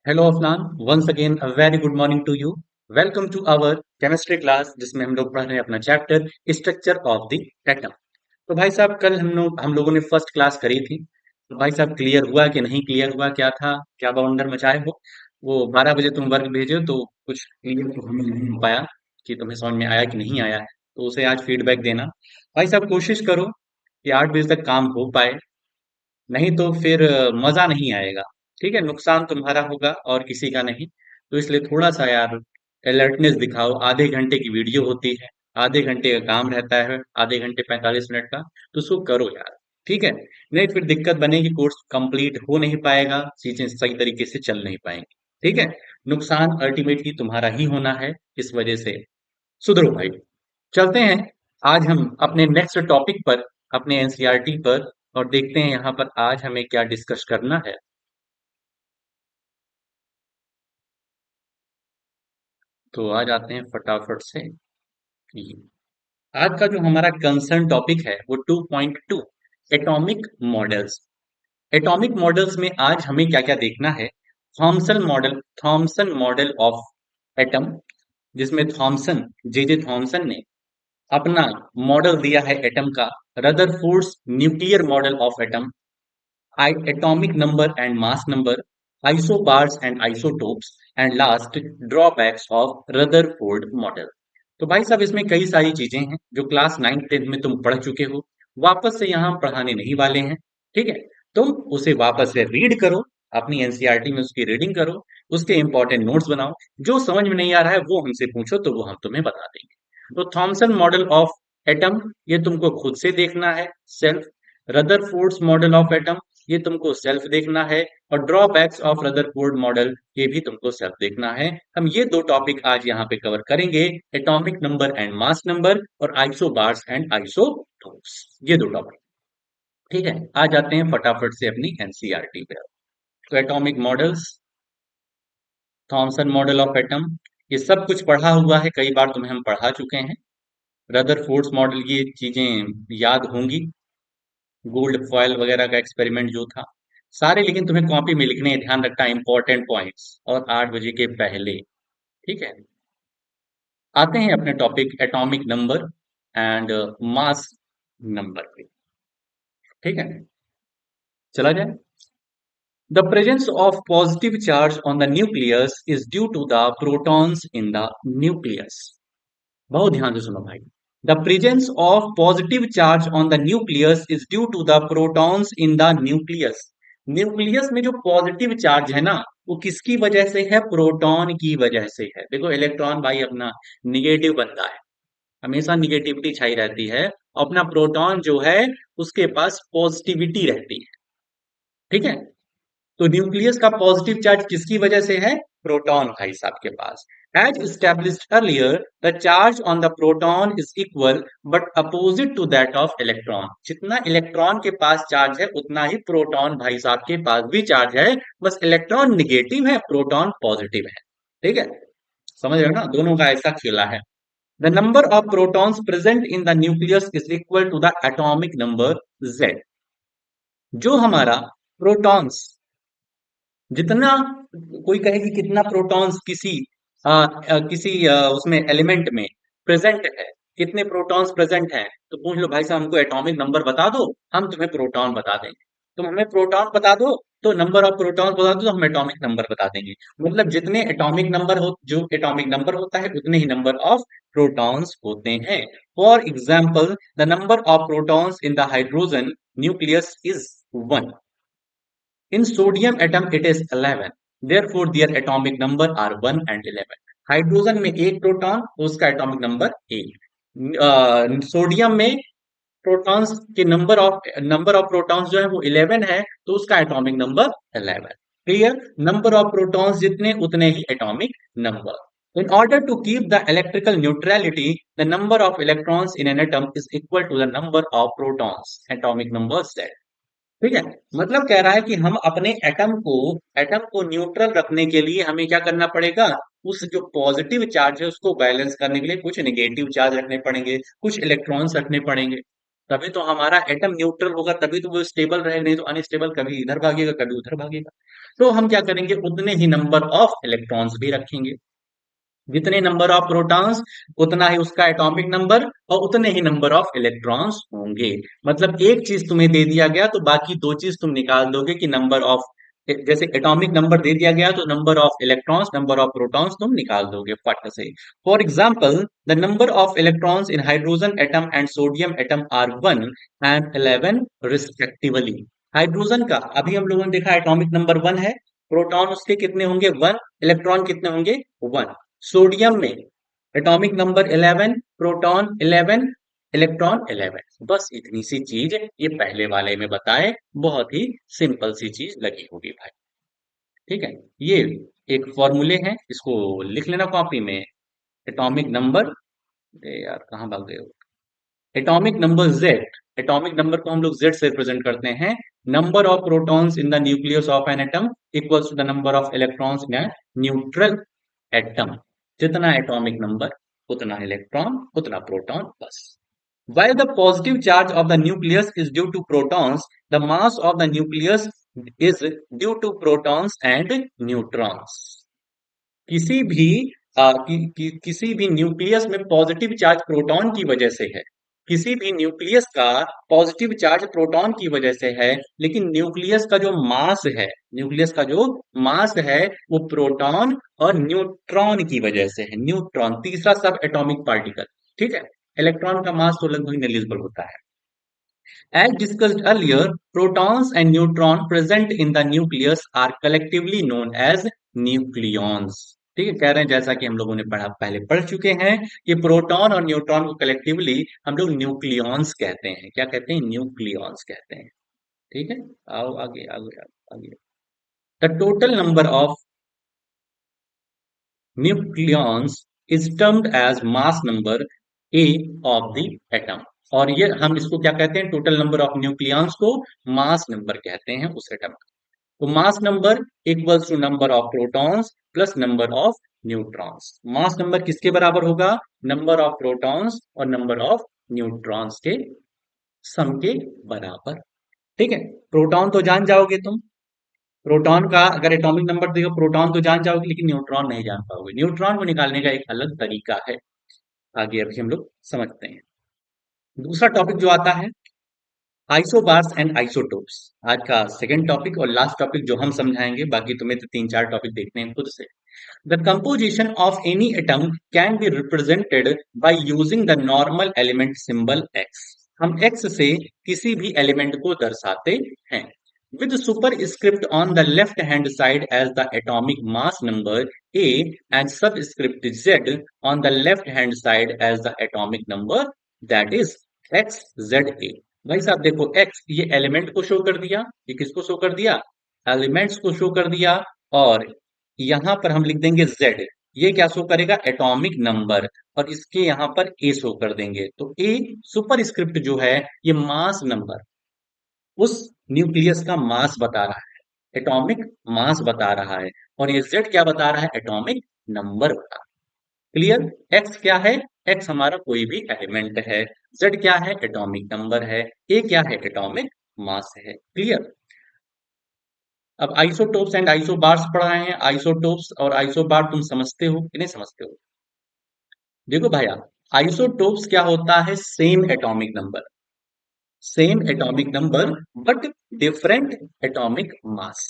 Hello Afnan, once again a very good morning to you. Welcome to our chemistry class जिसमें हम लोग पढ़ रहे हैं अपना chapter structure of the atom. तो भाई साहब कल हम लोगों ने फर्स्ट क्लास करी थी। तो भाई साहब क्लियर हुआ कि नहीं क्लियर हुआ, क्या था, क्या बवंडर मचाए हो? वो 12 बजे तुम वर्क भेजे हो तो कुछ क्लियर तो हमें नहीं हो पाया कि तुम्हें समझ में आया कि नहीं आया है। तो उसे आज फीडबैक देना। भाई साहब कोशिश करो कि 8 बजे तक काम हो पाए, नहीं तो फिर मजा नहीं आएगा। ठीक है, नुकसान तुम्हारा होगा और किसी का नहीं। तो इसलिए थोड़ा सा यार अलर्टनेस दिखाओ। आधे घंटे की वीडियो होती है, आधे घंटे का काम रहता है, आधे घंटे 45 मिनट का। तो उसको करो यार। ठीक है, नहीं फिर दिक्कत बनेगी, कोर्स कंप्लीट हो नहीं पाएगा, चीजें सही तरीके से चल नहीं पाएंगी। ठीक है, नुकसान अल्टीमेटली तुम्हारा ही होना है। इस वजह से सुधरो भाई। चलते हैं आज हम अपने नेक्स्ट टॉपिक पर, अपने एनसीईआरटी पर, और देखते हैं यहाँ पर आज हमें क्या डिस्कस करना है। तो आ जाते हैं फटाफट से। आज का जो हमारा कंसर्न टॉपिक है वो 2.2 एटॉमिक मॉडल्स। एटॉमिक मॉडल्स में आज हमें क्या क्या देखना है। थॉमसन मॉडल ऑफ एटम, जिसमें थॉमसन, जे जे थॉमसन ने अपना मॉडल दिया है एटम का। Rutherford's nuclear model of atom, atomic number and mass number, isobars and isotopes, and last drawbacks of Rutherford model। तो भाई साहब इसमें कई सारी चीजें हैं जो क्लास 9th 10th में तुम पढ़ चुके हो, वापस से यहाँ पढ़ाने नहीं वाले हैं। ठीक है, तुम उसे वापस से रीड करो, अपनी एनसीईआरटी में उसकी रीडिंग करो, उसके इंपॉर्टेंट नोट्स बनाओ। जो समझ में नहीं आ रहा है वो हमसे पूछो तो वो हम तुम्हें बता देंगे। तो थॉमसन मॉडल ऑफ एटम ये तुमको खुद से देखना है, self. Rutherford's model of atom ये तुमको सेल्फ देखना है। और ड्रॉबैक्स ऑफ रदरफोर्ड मॉडल ये भी तुमको सेल्फ देखना है। हम ये दो टॉपिक आज यहाँ पे कवर करेंगे, atomic number and mass number और आइसोबार्स एंड आइसोटोप्स, ये दो टॉपिक। ठीक है, आ जाते हैं फटाफट से अपनी एनसीईआरटी पे। तो atomic models, Thompson model of atom, ये सब कुछ पढ़ा हुआ है, कई बार तुम्हें हम पढ़ा चुके हैं। रदरफोर्ड्स मॉडल ये चीजें याद होंगी, गोल्ड फॉयल वगैरह का एक्सपेरिमेंट जो था, सारे लेकिन तुम्हें कॉपी में लिखने हैं, ध्यान रखना इंपॉर्टेंट पॉइंट्स, और 8 बजे के पहले। ठीक है, आते हैं अपने topic atomic number and mass number पे। ठीक है, चला जाए। The presence of positive charge on the nucleus is due to the protons in the nucleus. बहुत ध्यान से सुनो भाई। The presence of positive charge on the nucleus is due to the protons in the nucleus. Nucleus में जो positive charge है ना, वो किसकी वजह से है? प्रोटॉन की वजह से है। देखो इलेक्ट्रॉन भाई अपना निगेटिव बनता है, हमेशा निगेटिविटी छाई रहती है। अपना प्रोटॉन जो है उसके पास पॉजिटिविटी रहती है। ठीक है, तो न्यूक्लियस का पॉजिटिव चार्ज किसकी वजह से है? प्रोटॉन भाई साहब के पास। As established earlier, the charge on the proton is equal but opposite to that of electron। जितना इलेक्ट्रॉन के पास चार्ज है उतना ही प्रोटॉन भाई साहब के पास भी चार्ज है, बस इलेक्ट्रॉन निगेटिव है, प्रोटॉन पॉजिटिव है। ठीक है, समझ रहे हो ना, दोनों का ऐसा खेला है। The number of protons present in the nucleus is equal to the atomic number Z। जो हमारा प्रोटॉन्स, जितना, कोई कहे कि कितना प्रोटॉन्स उसमें एलिमेंट में प्रेजेंट है, कितने प्रोटॉन्स प्रेजेंट हैं, तो पूछ लो भाई साहब हमको एटॉमिक नंबर बता दो, हम तुम्हें प्रोटॉन बता देंगे। तुम हमें प्रोटॉन बता दो, तो नंबर ऑफ प्रोटॉन्स बता दो तो हम एटॉमिक नंबर बता देंगे। मतलब जितने एटॉमिक नंबर हो, जो एटॉमिक नंबर होता है उतने ही नंबर ऑफ प्रोटॉन्स होते हैं। For example, the number of protons in the hydrogen nucleus is 1। In sodium atom it is 11, therefore their atomic number are 1 and 11। Hydrogen में एक प्रोटॉन, उसका एटॉमिक नंबर 1। सोडियम में protons के number of protons जो है वो 11 है, तो उसका atomic number 11। Clear, number of protons जितने उतने ही atomic number. In order to keep the electrical neutrality, the number of electrons in an atom is equal to the number of protons, atomic number Z। ठीक है, मतलब कह रहा है कि हम अपने एटम को न्यूट्रल रखने के लिए हमें क्या करना पड़ेगा? उस जो पॉजिटिव चार्ज है उसको बैलेंस करने के लिए कुछ नेगेटिव चार्ज रखने पड़ेंगे, कुछ इलेक्ट्रॉन्स रखने पड़ेंगे। तभी तो हमारा एटम न्यूट्रल होगा, तभी तो वो स्टेबल रहेगा, नहीं तो अनस्टेबल, कभी इधर भागेगा कभी उधर भागेगा। तो हम क्या करेंगे, उतने ही नंबर ऑफ इलेक्ट्रॉन्स भी रखेंगे। जितने नंबर ऑफ प्रोटॉन्स उतना ही उसका एटॉमिक नंबर, और उतने ही नंबर ऑफ इलेक्ट्रॉन्स होंगे। मतलब एक चीज तुम्हें दे दिया गया तो बाकी दो चीज तुम निकाल दोगे कि नंबर ऑफ, जैसे एटॉमिक नंबर दे दिया गया तो number of electrons number of protons तुम निकाल दोगे फट से। For example, the number of electrons in hydrogen atom and sodium atom are 1 and 11 respectively. Hydrogen का अभी हम लोगों ने देखा एटॉमिक नंबर 1 है, प्रोटॉन उसके कितने होंगे 1, इलेक्ट्रॉन कितने होंगे 1। सोडियम में एटॉमिक नंबर 11, प्रोटॉन 11, इलेक्ट्रॉन 11। बस इतनी सी चीज ये पहले वाले में बताए, बहुत ही सिंपल सी चीज लगी होगी भाई। ठीक है, ये एक फॉर्मूले हैं, इसको लिख लेना कॉपी में। एटॉमिक नंबर, यार कहाँ भाग गए हो, atomic number Z, atomic number को हम लोग जेड से रिप्रेजेंट करते हैं। Number of protons in the nucleus of an atom equals to the number of electrons in a neutral atom. जितना एटॉमिक नंबर उतना इलेक्ट्रॉन उतना प्रोटॉन, बस। While the positive charge of the nucleus is due to protons, the mass of the nucleus is due to protons and neutrons. किसी भी किसी भी nucleus में positive charge proton की वजह से है, किसी भी न्यूक्लियस का पॉजिटिव चार्ज प्रोटॉन की वजह से है, लेकिन न्यूक्लियस का जो मास है, न्यूक्लियस का जो मास है वो प्रोटॉन और न्यूट्रॉन की वजह से है। न्यूट्रॉन तीसरा सब एटॉमिक पार्टिकल। ठीक है, इलेक्ट्रॉन का मास तो लगभग नेग्लिजिबल होता है। As discussed earlier, protons and neutrons present in the nucleus are collectively known as nucleons। ठीक है, कह रहे हैं जैसा कि हम लोगों ने पढ़ा, पहले पढ़ चुके हैं कि प्रोटॉन और न्यूट्रॉन को कलेक्टिवली हम लोग न्यूक्लियॉन्स कहते हैं। क्या कहते हैं, न्यूक्लियॉन्स कहते हैं। ठीक है, आओ आगे आगे आगे। The total number of nucleons is termed as mass number A of the atom. और ये हम इसको क्या कहते हैं, टोटल नंबर ऑफ न्यूक्लियॉन्स को मास नंबर कहते हैं उस एटम का। तो mass number equals to number of protons plus number of neutrons. Mass number किसके बराबर होगा, नंबर ऑफ प्रोटॉन्स और नंबर ऑफ न्यूट्रॉन्स के सम के बराबर। ठीक है, प्रोटॉन तो जान जाओगे तुम, प्रोटॉन का अगर एटॉमिक नंबर देखो, प्रोटॉन तो जान जाओगे लेकिन न्यूट्रॉन नहीं जान पाओगे। न्यूट्रॉन को निकालने का एक अलग तरीका है, आगे अभी हम लोग समझते हैं। दूसरा टॉपिक जो आता है, आइसोबार्स एंड आइसोटोप्स। आज का सेकंड टॉपिक और लास्ट टॉपिक जो हम समझाएंगे, बाकी तुम्हें तो तीन चार टॉपिक देखने हैं खुद से। The composition of any atom can be represented by using the normal element symbol x. हम एक्स से किसी भी एलिमेंट को दर्शाते हैं, with superscript on the left hand side as the atomic mass number A and subscript Z on the left hand side as the atomic number, that is XZA। भाई साहब देखो, X ये एलिमेंट को show कर दिया, ये किसको show कर दिया, एलिमेंट्स को शो कर दिया। और यहां पर हम लिख देंगे Z, ये क्या शो करेगा, एटॉमिक नंबर। और इसके यहां पर A शो कर देंगे, तो A सुपरस्क्रिप्ट जो है ये मास नंबर, उस न्यूक्लियस का मास बता रहा है, एटॉमिक मास बता रहा है। और ये जेड क्या बता रहा है, एटॉमिक नंबर बता रहा है। क्लियर, एक्स क्या है, एक्स हमारा कोई भी एलिमेंट है, जेड क्या है, एटॉमिक नंबर है, ए क्या है, एटॉमिक मास है। क्लियर। अब आइसोटोप्स एंड आइसोबार्स पढ़ रहे हैं। आइसोटोप्स और आइसोबार तुम समझते हो कि नहीं समझते हो। देखो भैया, आइसोटोप्स क्या होता है, same atomic number, same atomic number but different atomic mass.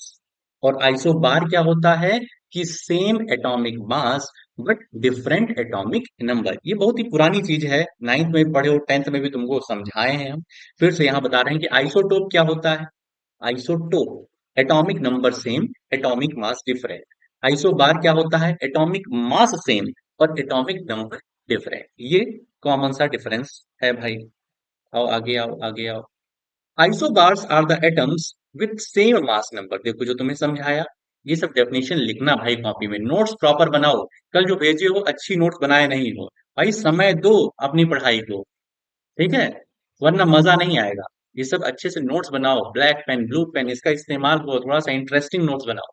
और आइसोबार क्या होता है कि same atomic mass but different atomic number. ये बहुत ही पुरानी चीज है, नाइन्थ में पढ़े हो, टेंथ में भी तुमको समझाए हैं हम, फिर से यहाँ बता रहे हैं कि आइसोटोप क्या होता है। Isotope atomic number same, atomic mass different. Isobar क्या होता है, एटॉमिक मास सेम और एटॉमिक नंबर डिफरेंट। ये कॉमन सा डिफरेंस है भाई। आओ आगे आओ आगे आओ। Isobars are the atoms with same mass number. देखो जो तुम्हें समझाया, ये सब डेफिनेशन लिखना भाई कॉपी में, नोट्स प्रॉपर बनाओ। कल जो भेजे हो अच्छी नोट्स बनाए नहीं हो, भाई समय दो अपनी पढ़ाई को, ठीक है, वरना मजा नहीं आएगा। ये सब अच्छे से नोट्स बनाओ, ब्लैक पेन ब्लू पेन इसका इस्तेमाल करो, थोड़ा सा इंटरेस्टिंग नोट्स बनाओ।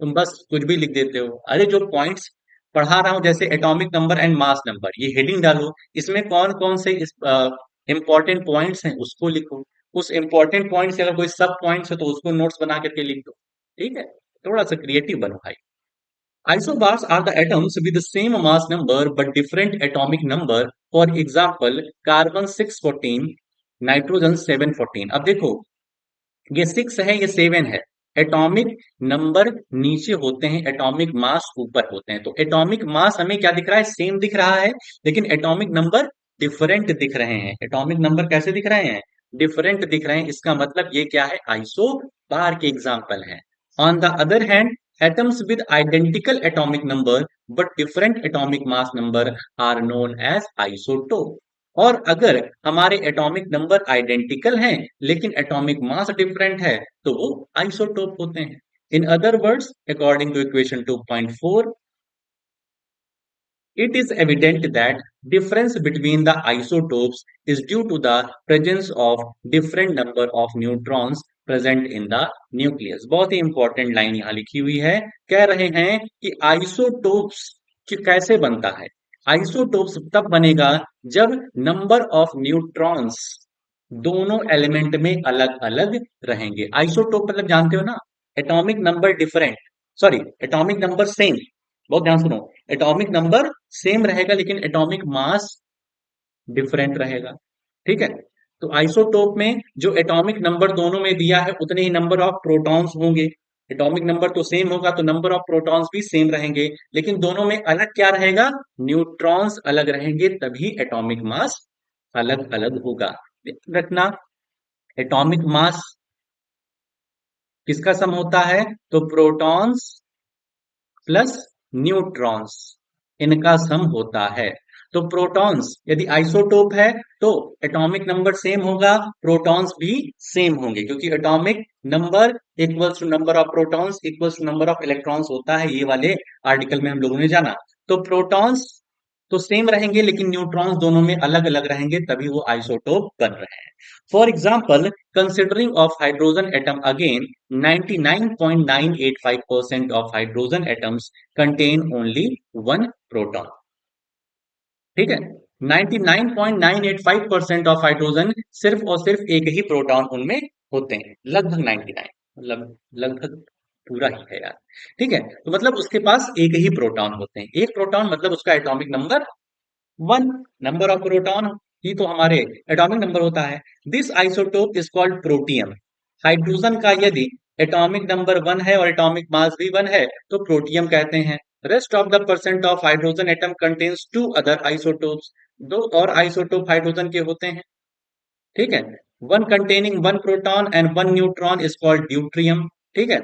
तुम बस कुछ भी लिख देते हो। अरे जो पॉइंट्स पढ़ा रहा हूं, जैसे atomic number and mass number, ये हेडिंग डालो, इसमें कौन कौन से इस इंपॉर्टेंट पॉइंट्स हैं उसको लिखो, उस इंपॉर्टेंट पॉइंट से अगर कोई सब पॉइंट्स है तो उसको नोट्स बना करके लिख दो। ठीक है, थोड़ा सा क्रिएटिव बनो भाई। Isobars are the atoms with the same mass number but different atomic number. For example, carbon 614, nitrogen 714। अब देखो, ये 6 है, ये 7 है। एटॉमिक नंबर नीचे होते हैं, एटॉमिक मास ऊपर होते हैं। तो एटॉमिक मास हमें क्या दिख रहा है? सेम दिख रहा है, लेकिन एटॉमिक नंबर डिफरेंट दिख रहे हैं। एटॉमिक नंबर कैसे दिख रहे हैं? डिफरेंट दिख रहे हैं। इसका मतलब ये क्या है? आइसो बार के एग्जाम्पल है। On the other hand, atoms with identical atomic number but different atomic mass number are known as isotope। और अगर हमारे एटॉमिक नंबर आइडेंटिकल हैं लेकिन एटॉमिक मास डिफरेंट है तो वो आइसोटोप होते हैं। In other words, according to equation 2.4, it is evident that difference between the isotopes is due to the presence of different number of neutrons present in the nucleus। बहुत ही important line यहाँ लिखी हुई है। कह रहे हैं कि आइसोटोप्स कैसे बनता है? आइसोटोप्स तब बनेगा जब नंबर ऑफ न्यूट्रॉन्स दोनों एलिमेंट में अलग अलग रहेंगे। आइसोटोप मतलब जानते हो ना, atomic number different, sorry atomic number same. बहुत ध्यान सुनो, एटॉमिक नंबर सेम रहेगा लेकिन एटॉमिक मास डिफरेंट रहेगा। ठीक है, तो आइसोटोप में जो एटॉमिक नंबर दोनों में दिया है उतने ही नंबर ऑफ प्रोटॉन्स होंगे। एटॉमिक नंबर तो सेम होगा तो नंबर ऑफ प्रोटॉन्स भी सेम रहेंगे, लेकिन दोनों में अलग क्या रहेगा? न्यूट्रॉन्स अलग रहेंगे, तभी एटॉमिक मास अलग अलग होगा। रखना, एटॉमिक मास किसका सम होता है? तो प्रोटॉन्स प्लस न्यूट्रॉन्स, इनका सम होता है। तो प्रोटॉन्स यदि आइसोटोप है तो एटॉमिक नंबर सेम होगा, प्रोटॉन्स भी सेम होंगे, क्योंकि atomic number equals to number of protons equals to number of electrons होता है। ये वाले आर्टिकल में हम लोगों ने जाना। तो प्रोटॉन्स तो सेम रहेंगे लेकिन न्यूट्रॉन्स दोनों में अलग अलग रहेंगे, तभी वो आइसोटोप बन रहे हैं। For example, considering of hydrogen atom again, 99.985% of hydrogen atoms contain only one proton। ठीक है, 99.985% ऑफ हाइड्रोजन, सिर्फ और सिर्फ एक ही प्रोटॉन उनमें होते हैं। लगभग 99, मतलब लगभग पूरा ही है यार। ठीक है, तो मतलब उसके पास एक ही प्रोटॉन होते हैं। एक प्रोटॉन मतलब उसका atomic number 1। Number of proton ही तो हमारे एटॉमिक नंबर होता है। This isotope is called protium. Hydrogen का यदि एटॉमिक नंबर 1 है और एटॉमिक मास भी 1 है तो प्रोटियम कहते हैं। Rest of the percent of hydrogen atom contains two other isotopes. दो और आइसोटोप हाइड्रोजन के होते हैं। ठीक है, one containing one proton and one neutron is called deuterium. ठीक है,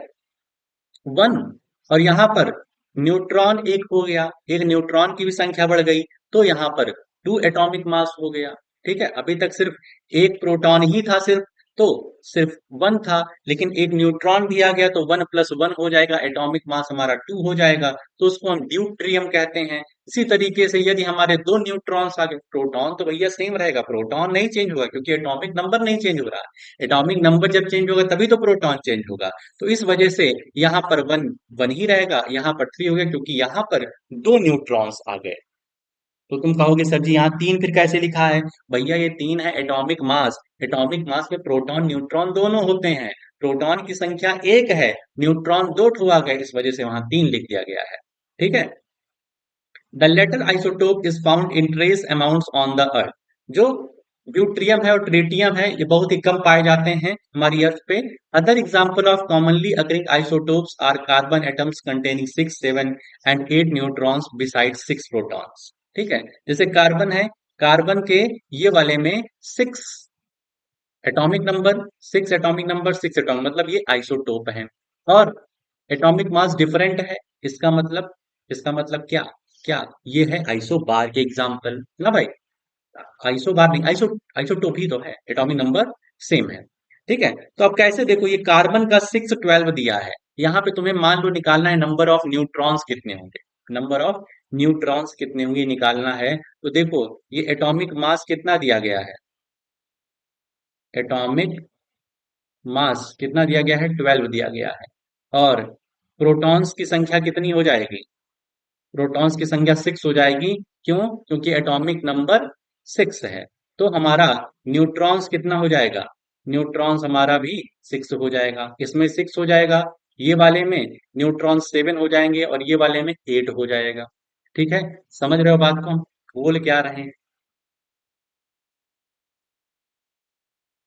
1 और यहाँ पर न्यूट्रॉन एक हो गया, एक न्यूट्रॉन की भी संख्या बढ़ गई तो यहाँ पर 2 एटॉमिक मास हो गया। ठीक है, अभी तक सिर्फ एक प्रोटॉन ही था, सिर्फ तो सिर्फ 1 था, लेकिन एक न्यूट्रॉन भी आ गया तो 1 प्लस 1 हो जाएगा, एटॉमिक मास हमारा 2 हो जाएगा, तो उसको हम ड्यूट्रियम कहते हैं। इसी तरीके से यदि हमारे 2 न्यूट्रॉन्स आ गए, प्रोटॉन तो भैया सेम रहेगा, प्रोटॉन नहीं चेंज होगा क्योंकि एटॉमिक नंबर नहीं चेंज हो रहा है। एटॉमिक नंबर जब चेंज होगा तभी तो प्रोटॉन चेंज होगा। तो इस वजह से यहाँ पर 1 1 ही रहेगा, यहाँ पर 3 हो गया क्योंकि यहाँ पर 2 न्यूट्रॉन्स आ गए। तो तुम कहोगे सर जी यहाँ 3 फिर कैसे लिखा है? भैया ये 3 है एटॉमिक मास। एटॉमिक मास में प्रोटॉन न्यूट्रॉन दोनों होते हैं। प्रोटॉन की संख्या 1 है, न्यूट्रॉन 2 ठो आ गए, इस वजह से वहां 3 लिख दिया गया है। ठीक है, the latter isotope is found in trace amounts on the earth. जो ड्यूट्रियम है और ट्रिटियम है ये बहुत ही कम पाए जाते हैं हमारी अर्थ पे। Other example of commonly occurring isotopes are carbon atoms containing 6 7 and 8 neutrons beside 6 protons. ठीक है, जैसे कार्बन है, कार्बन के ये वाले में 6 atomic number, 6 atomic number, 6 atomic मतलब ये आइसोटोप है। और एटॉमिक मास डिफरेंट है, इसका मतलब क्या? क्या ये है आइसोबार के एग्जांपल ना भाई? आइसोबार नहीं, आइसोटोप ही तो है, एटॉमिक नंबर सेम है। ठीक है, तो अब कैसे देखो, ये कार्बन का 6 12 दिया है, यहाँ पे तुम्हें मान लो निकालना है नंबर ऑफ न्यूट्रॉन्स कितने होंगे। नंबर ऑफ न्यूट्रॉन्स कितने होंगे निकालना है, तो देखो ये एटॉमिक मास कितना दिया गया है? एटॉमिक मास कितना दिया गया है? 12 दिया गया है। और प्रोटॉन्स की संख्या कितनी हो जाएगी? प्रोटॉन्स की संख्या 6 हो जाएगी। क्यों? क्योंकि एटॉमिक नंबर 6 है। तो हमारा न्यूट्रॉन्स कितना हो जाएगा? न्यूट्रॉन्स हमारा भी 6 हो जाएगा, इसमें 6 हो जाएगा, ये वाले में न्यूट्रॉन 7 हो जाएंगे और ये वाले में 8 हो जाएगा। ठीक है, समझ रहे हो बात को हम बोल क्या रहे हैं?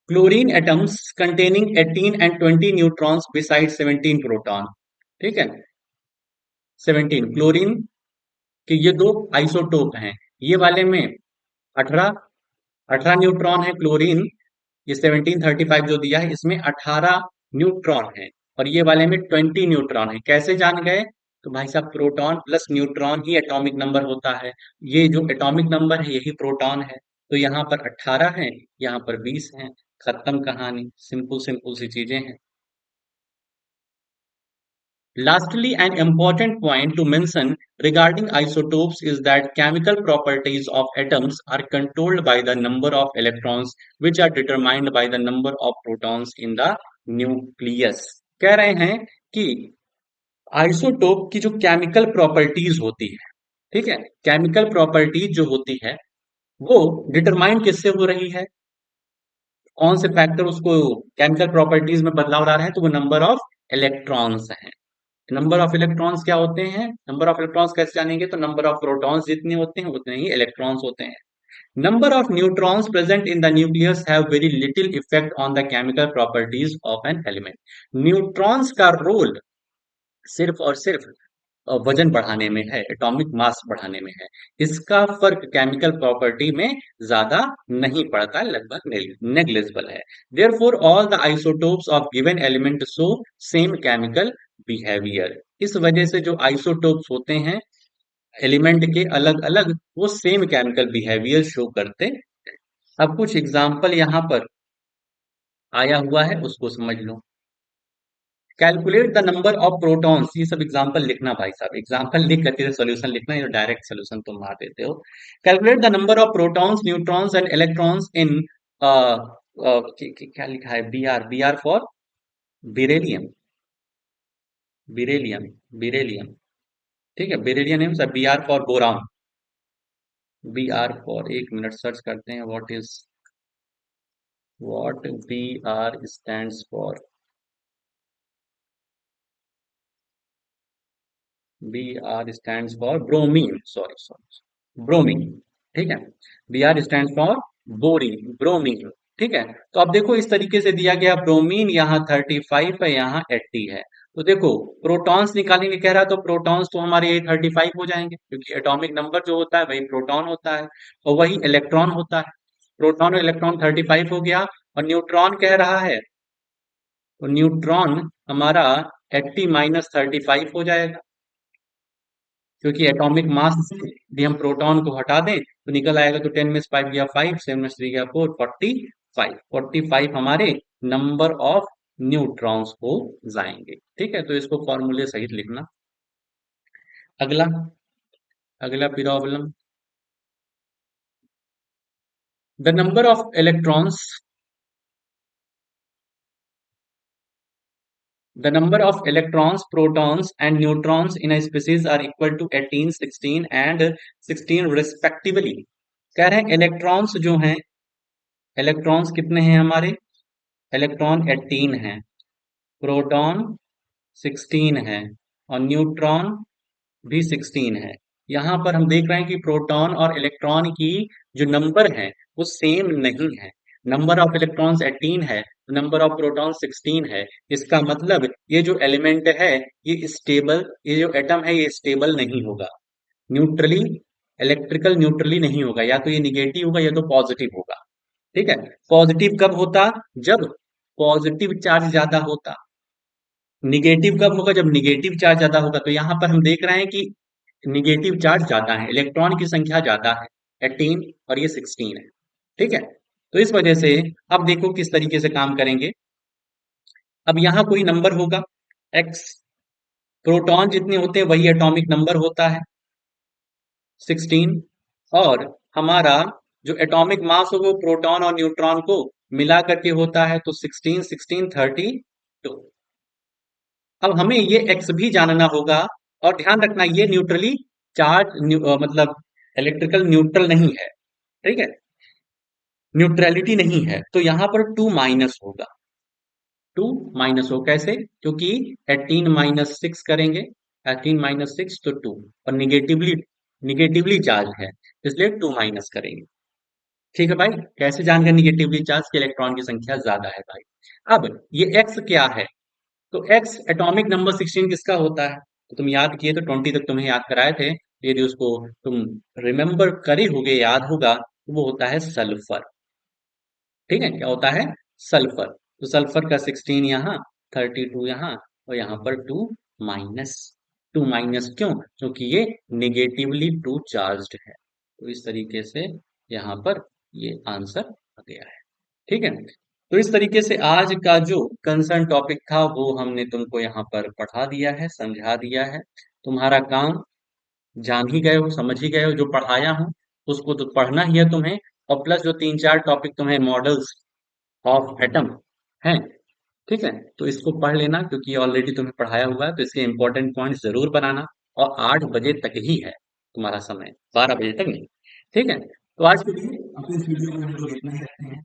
Chlorine atoms containing 18 and 20 neutrons beside 17 proton. ठीक है, 17 क्लोरीन के ये दो आइसोटोप हैं, ये वाले में 18 18 न्यूट्रॉन है क्लोरीन, ये 1735 जो दिया है इसमें 18 न्यूट्रॉन है और ये वाले में 20 न्यूट्रॉन है। कैसे जान गए? तो भाई साहब प्रोटॉन प्लस न्यूट्रॉन ही एटॉमिक नंबर होता है, ये जो एटॉमिक नंबर है यही प्रोटॉन है। तो यहाँ पर 18 है, यहाँ पर 20 है, खत्म कहानी, सिंपल सिंपल सी चीजें हैं। Lastly, an important point to mention regarding isotopes is that chemical properties of atoms are controlled by the number of electrons, which are determined by the number of protons in the nucleus. कह रहे हैं कि isotope की जो chemical properties होती है, ठीक है, केमिकल प्रॉपर्टीज जो होती है वो डिटरमाइन किससे हो रही है? कौन से फैक्टर उसको केमिकल प्रॉपर्टीज में बदलाव ला रहे हैं? तो वो नंबर ऑफ इलेक्ट्रॉन्स है। नंबर ऑफ इलेक्ट्रॉन्स क्या होते हैं? नंबर ऑफ इलेक्ट्रॉन्स कैसे जानेंगे? तो नंबर ऑफ प्रोटॉन्स जितने होते हैं उतने ही इलेक्ट्रॉन्स होते हैं। Number of neutrons present in the nucleus have very little effect on the chemical properties of an element. Neutrons का रोल सिर्फ और सिर्फ वजन बढ़ाने में है, एटॉमिक मास बढ़ाने में है, इसका फर्क केमिकल प्रॉपर्टी में ज्यादा नहीं पड़ता, लगभग नेग्लिजिबल है। Therefore all the isotopes of given element show same chemical behaviour. इस वजह से जो आइसोटोप्स होते हैं एलिमेंट के अलग अलग, वो सेम केमिकल बिहेवियर शो करते हैं। अब कुछ एग्जांपल यहाँ पर आया हुआ है उसको समझ लो। Calculate the number of protons, ये सब एग्जांपल लिखना भाई साहब, एग्जांपल लिख करके सॉल्यूशन लिखना, ये डायरेक्ट सॉल्यूशन तुम मार देते हो। Calculate the number of protons neutrons and electrons in क्या लिखा है? B R for beryllium, beryllium, beryllium, ठीक है, बेरेलियम है, B R for boron, B R for, एक मिनट सर्च करते हैं what B R stands for. B R stands for bromine, sorry sorry, bromine, ठीक है। B R stands for boron, bromine, ठीक है। तो अब देखो इस तरीके से दिया गया ब्रोमीन, यहाँ 35 है, यहाँ 80 है। तो देखो प्रोटॉन्स निकालेंगे कह रहा है, तो प्रोटॉन्स तो हमारे ये 35 हो जाएंगे क्योंकि एटॉमिक नंबर जो होता है वही प्रोटॉन होता है और वही इलेक्ट्रॉन होता है। प्रोटॉन और इलेक्ट्रॉन 35 हो गया और न्यूट्रॉन कह रहा है, तो न्यूट्रॉन हमारा 80 माइनस 35 हो जाएगा क्योंकि एटॉमिक मास से यदि हम प्रोटॉन को हटा दें तो निकल आएगा, तो 10 में 5 गया 5, 7 में 3 गया 4, 45, 45 हमारे नंबर ऑफ न्यूट्रॉन्स हो जाएंगे। ठीक है, तो इसको फॉर्मूले सहित लिखना। अगला, अगला problem, the number of electrons, the number of electrons, protons and neutrons in a species are equal to 18, 16 and 16 respectively। कह रहे हैं इलेक्ट्रॉन्स जो हैं, इलेक्ट्रॉन्स कितने हैं हमारे? इलेक्ट्रॉन 18 है, प्रोटॉन 16 है और न्यूट्रॉन भी 16 है। यहाँ पर हम देख रहे हैं कि प्रोटॉन और इलेक्ट्रॉन की जो नंबर है वो सेम नहीं है। नंबर ऑफ इलेक्ट्रॉन्स 18 है, नंबर ऑफ प्रोटॉन 16 है। इसका मतलब ये जो एलिमेंट है ये स्टेबल, ये जो एटम है ये स्टेबल नहीं होगा, न्यूट्रली, इलेक्ट्रिकल न्यूट्रली नहीं होगा, या तो ये निगेटिव होगा या तो पॉजिटिव होगा। ठीक है, पॉजिटिव कब होता? जब पॉजिटिव चार्ज ज्यादा होता। निगेटिव कब होगा? जब निगेटिव चार्ज ज्यादा होगा। तो यहाँ पर हम देख रहे हैं कि निगेटिव चार्ज ज्यादा है, इलेक्ट्रॉन की संख्या ज्यादा है, 18 और ये 16 है। ठीक है, तो इस वजह से अब देखो किस तरीके से काम करेंगे। अब यहाँ कोई नंबर होगा x, प्रोटॉन जितने होते हैं वही एटॉमिक नंबर होता है 16, और हमारा जो एटॉमिक मास होगा वो प्रोटॉन और न्यूट्रॉन को मिला करके होता है, तो 16, 16, 32। अब हमें ये x भी जानना होगा और ध्यान रखना ये न्यूट्रली चार्ज मतलब इलेक्ट्रिकल न्यूट्रल नहीं है। ठीक है, न्यूट्रलिटी नहीं है, तो यहां पर टू माइनस होगा। टू माइनस हो कैसे? क्योंकि 18 - 6 करेंगे, 18 - 6 तो टू, और निगेटिवली निगेटिवली चार्ज है, इसलिए टू माइनस करेंगे। ठीक है भाई, कैसे जान गए निगेटिवली चार्ज की इलेक्ट्रॉन की संख्या ज्यादा है भाई। अब ये एक्स क्या है? तो एक्स एटॉमिक नंबर 16 किसका होता है? तो तुम याद किए, तो 20 तक तुम्हें याद कराए थे, यदि उसको तुम रिमेंबर करे होगे, याद होगा, तो वो होता है सल्फर। ठीक है, क्या होता है? सल्फर। तो सल्फर का 16 यहाँ, 32 यहाँ, और यहाँ पर टू माइनस। टू माइनस क्यों? क्योंकि ये निगेटिवली टू चार्ज्ड है। तो इस तरीके से यहाँ पर ये आंसर आ गया है। ठीक है, तो इस तरीके से आज का जो कंसर्न टॉपिक था वो हमने तुमको यहाँ पर पढ़ा दिया है, समझा दिया है। तुम्हारा काम, जान ही गए हो, समझ ही गए हो, जो पढ़ाया हूँ उसको तो पढ़ना ही है तुम्हें, और प्लस जो तीन चार टॉपिक तुम्हें मॉडल्स ऑफ एटम है, ठीक है, तो इसको पढ़ लेना, क्योंकि ऑलरेडी तुम्हें पढ़ाया हुआ है, तो इसके इंपॉर्टेंट पॉइंट जरूर बनाना। और 8 बजे तक ही है तुम्हारा समय, 12 बजे तक नहीं। ठीक है, तो आज के लिए अपनी इस वीडियो को हम लोग इतना ही रखते हैं।